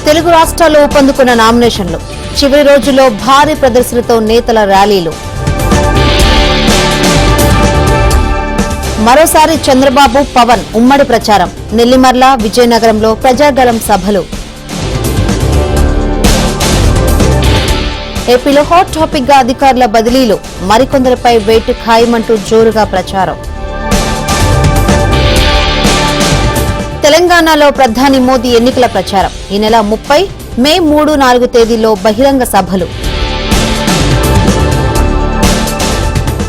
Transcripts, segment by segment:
తెలుగు రాష్ట్రాల్లో ఊపందుకున్న నామినేషన్లు, చివరి రోజుల్లో భారీ ప్రదర్శనతో నేతల ర్యాలీలు. మరోసారి చంద్రబాబు, పవన్ ఉమ్మడి ప్రచారం. నెల్లిమర్ల, విజయనగరంలో ప్రజాగళం సభలు. ఏపీలో హాట్ టాపిక్ గా అధికారుల బదిలీలు, మరికొందరిపై వేటు ఖాయమంటూ జోరుగా ప్రచారం. తెలంగాణలో ప్రధాని మోదీ ఎన్నికల ప్రచారం. ఈ నెల 30, మే 3, 4 తేదీల్లో బహిరంగ సభలు.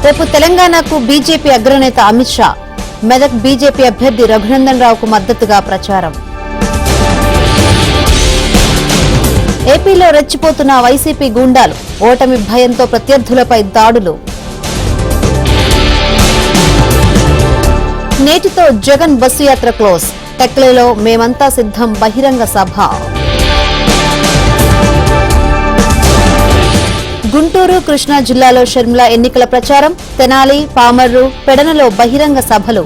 రేపు తెలంగాణకు బీజేపీ అగ్రనేత అమిత్ షా. మెదక్ బీజేపీ అభ్యర్థి రఘునందన్ రావుకు మద్దతుగా ప్రచారం. ఏపీలో రెచ్చిపోతున్న వైసీపీ గూండాలు, ఓటమి భయంతో ప్రత్యర్థులపై దాడులు. నేటితో జగన్ బస్సు యాత్ర క్లోజ్. టెక్లేలో మేమంతా సిద్ధం బహిరంగ సభ. గుంటూరు, కృష్ణా జిల్లాలో షర్మిల ఎన్నికల ప్రచారం. తెనాలి, పామర్రు, పెడనలో బహిరంగ సభలు.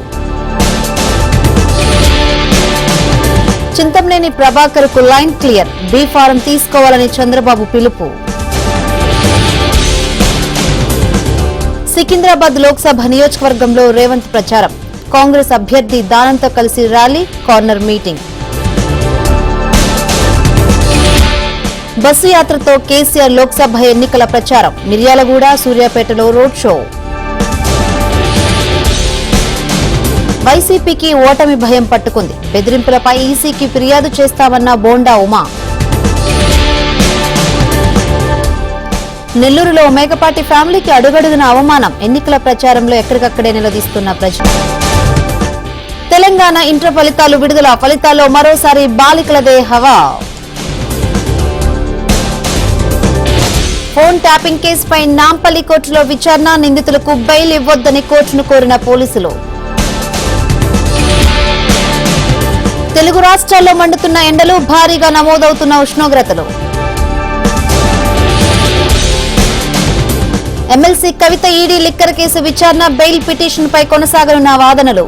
చింతమనేని ప్రభాకర్కు లైన్ క్లియర్. బీ ఫారం తీసుకోవాలని చంద్రబాబు పిలుపు. సికింద్రాబాద్ లోక్సభ నియోజకవర్గంలో రేవంత్ ప్రచారం. కాంగ్రెస్ అభ్యర్థి దానంతో కలిసి ర్యాలీ, కార్నర్ మీటింగ్. బస్సు యాత్రతో కేసీఆర్ లోక్సభ ఎన్నికల ప్రచారం. మిర్యాలగూడ, సూర్యాపేటలో రోడ్ షో. వైసీపీకి ఓటమి భయం పట్టుకుంది. బెదిరింపులపై ఈసీకి ఫిర్యాదు చేస్తామన్న బోండా ఉమా. నెల్లూరులో మేకపాటి ఫ్యామిలీకి అడుగడుగున అవమానం. ఎన్నికల ప్రచారంలో ఎక్కడికక్కడే నిలదీస్తున్న ప్రజలు. తెలంగాణ ఇంటర్ ఫలితాలు విడుదల. ఫలితాల్లో మరోసారి బాలికలదే హవా. ఫోన్ ట్యాపింగ్ కేసుపై నాంపల్లి కోర్టులో విచారణ. నిందితులకు బెయిల్ ఇవ్వొద్దని కోర్టును కోరిన పోలీసులు. తెలుగు రాష్ట్రాల్లో మండుతున్న ఎండలు, భారీగా నమోదవుతున్న ఉష్ణోగ్రతలు. ఎమ్మెల్సీ కవిత ఈడీ లిక్కర్ కేసు విచారణ. బెయిల్ పిటిషన్పై కొనసాగనున్న వాదనలు.